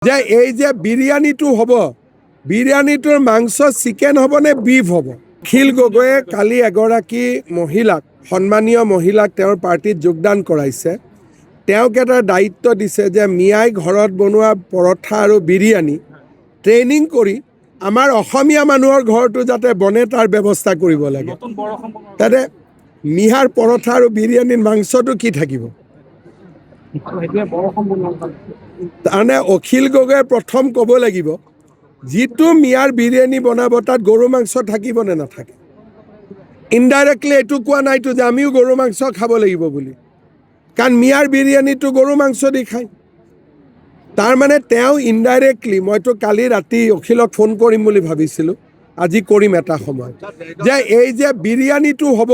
যে এই যে বিৰিয়ানিটো হ'ব, বিৰিয়ানিটোৰ মাংস চিকেন হ'ব নে বিফ হ'ব? অখিল গগৈয়ে কালি এগৰাকী মহিলাক, সন্মানীয় মহিলাক তেওঁৰ পাৰ্টিত যোগদান কৰাইছে। তেওঁক এটা দায়িত্ব দিছে যে মিয়াই ঘৰত বনোৱা পৰঠা আৰু বিৰিয়ানি ট্ৰেইনিং কৰি আমাৰ অসমীয়া মানুহৰ ঘৰটো যাতে বনে তাৰ ব্যৱস্থা কৰিব লাগে। তাতে মিহাৰ পৰঠা আৰু বিৰিয়ানিৰ মাংসটো কি থাকিব? তাৰমানে অখিল গগৈয়ে প্ৰথম ক'ব লাগিব, যিটো মিয়াৰ বিৰিয়ানি বনাব তাত গৰু মাংস থাকিব নে নাথাকে। ইনডাইৰেক্টলি এইটো কোৱা নাইতো যে আমিও গৰু মাংস খাব লাগিব বুলি, কাৰণ মিয়াৰ বিৰিয়ানিটো গৰু মাংস দি খায়। তাৰমানে তেওঁ ইনডাইৰেক্টলি, মইতো কালি ৰাতি অখিলক ফোন কৰিম বুলি ভাবিছিলোঁ, আজি কৰিম এটা সময়, যে এই যে বিৰিয়ানিটো হ'ব,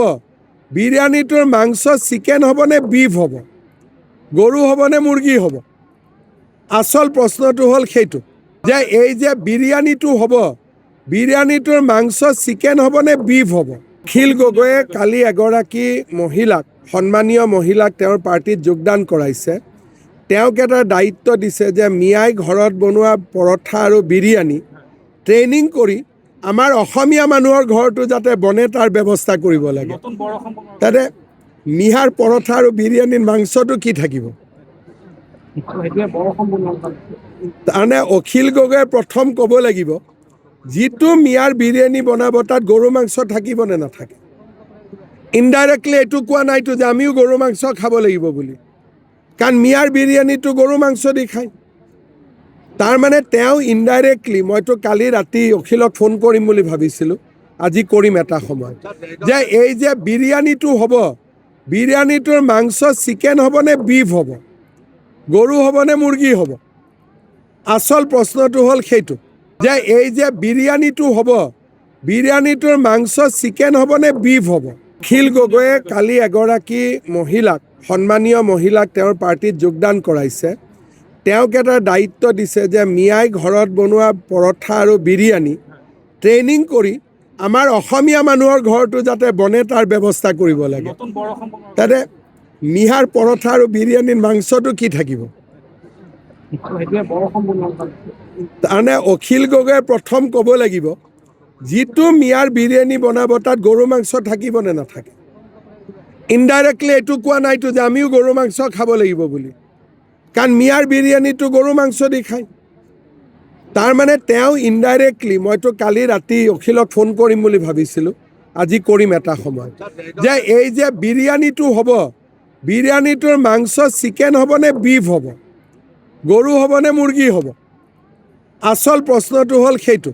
বিৰিয়ানিটোৰ মাংস চিকেন হ'ব নে বিফ হ'ব, গৰু হ'ব নে মুৰ্গী হ'ব? আচল প্ৰশ্নটো হ'ল সেইটো, যে এই যে বিৰিয়ানিটো হ'ব, বিৰিয়ানিটোৰ মাংস চিকেন হ'ব নে বিফ হ'ব? অখিল গগৈয়ে কালি এগৰাকী মহিলাক, সন্মানীয় মহিলাক তেওঁৰ পাৰ্টিত যোগদান কৰাইছে। তেওঁক এটা দায়িত্ব দিছে যে মিয়াই ঘৰত বনোৱা পৰঠা আৰু বিৰিয়ানি ট্ৰেইনিং কৰি আমাৰ অসমীয়া মানুহৰ ঘৰটো যাতে বনে তাৰ ব্যৱস্থা কৰিব লাগে। তাতে মিহাৰ পৰঠা আৰু বিৰিয়ানিৰ মাংসটো কি থাকিব? তাৰমানে অখিল গগৈয়ে প্ৰথম ক'ব লাগিব, যিটো মিয়াৰ বিৰিয়ানি বনাব তাত গৰু মাংস থাকিব নে নাথাকে। ইনডাইৰেক্টলি এইটো কোৱা নাইতো যে আমিও গৰু মাংস খাব লাগিব বুলি, কাৰণ মিয়াৰ বিৰিয়ানিটো গৰু মাংস দি খায়। তাৰমানে তেওঁ ইনডাইৰেক্টলি, মইতো কালি ৰাতি অখিলক ফোন কৰিম বুলি ভাবিছিলোঁ, আজি কৰিম এটা সময়, যে এই যে বিৰিয়ানিটো হ'ব, বিৰিয়ানিটোৰ মাংস চিকেন হ'ব নে বিফ হ'ব, গৰু হ'ব নে মুৰ্গী হ'ব? আচল প্ৰশ্নটো হ'ল সেইটো, যে এই যে বিৰিয়ানিটো হ'ব, বিৰিয়ানিটোৰ মাংস চিকেন হ'ব নে বিফ হ'ব? অখিল গগৈয়ে কালি এগৰাকী মহিলাক, সন্মানীয় মহিলাক তেওঁৰ পাৰ্টিত যোগদান কৰাইছে। তেওঁক এটা দায়িত্ব দিছে যে মিয়াই ঘৰত বনোৱা পৰঠা আৰু বিৰিয়ানি ট্ৰেইনিং কৰি আমাৰ অসমীয়া মানুহৰ ঘৰটো যাতে বনে তাৰ ব্যৱস্থা কৰিব লাগে। তাতে মিহাৰ পৰঠা আৰু বিৰিয়ানিৰ মাংসটো কি থাকিব? তাৰমানে অখিল গগৈয়ে প্ৰথম ক'ব লাগিব, যিটো মিয়াৰ বিৰিয়ানি বনাব তাত গৰু মাংস থাকিব নে নাথাকে। ইনডাইৰেক্টলি এইটো কোৱা নাইতো যে আমিও গৰু মাংস খাব লাগিব বুলি, কাৰণ মিয়াৰ বিৰিয়ানিটো গৰু মাংস দি খায়। তাৰমানে তেওঁ ইনডাইৰেক্টলি, মইতো কালি ৰাতি অখিলক ফোন কৰিম বুলি ভাবিছিলোঁ, আজি কৰিম এটা সময়, যে এই যে বিৰিয়ানিটো হ'ব, বিৰিয়ানিটোৰ মাংস চিকেন হ'ব নে বিফ হ'ব, গৰু হ'ব নে মুৰ্গী হ'ব? আচল প্ৰশ্নটো হ'ল সেইটো।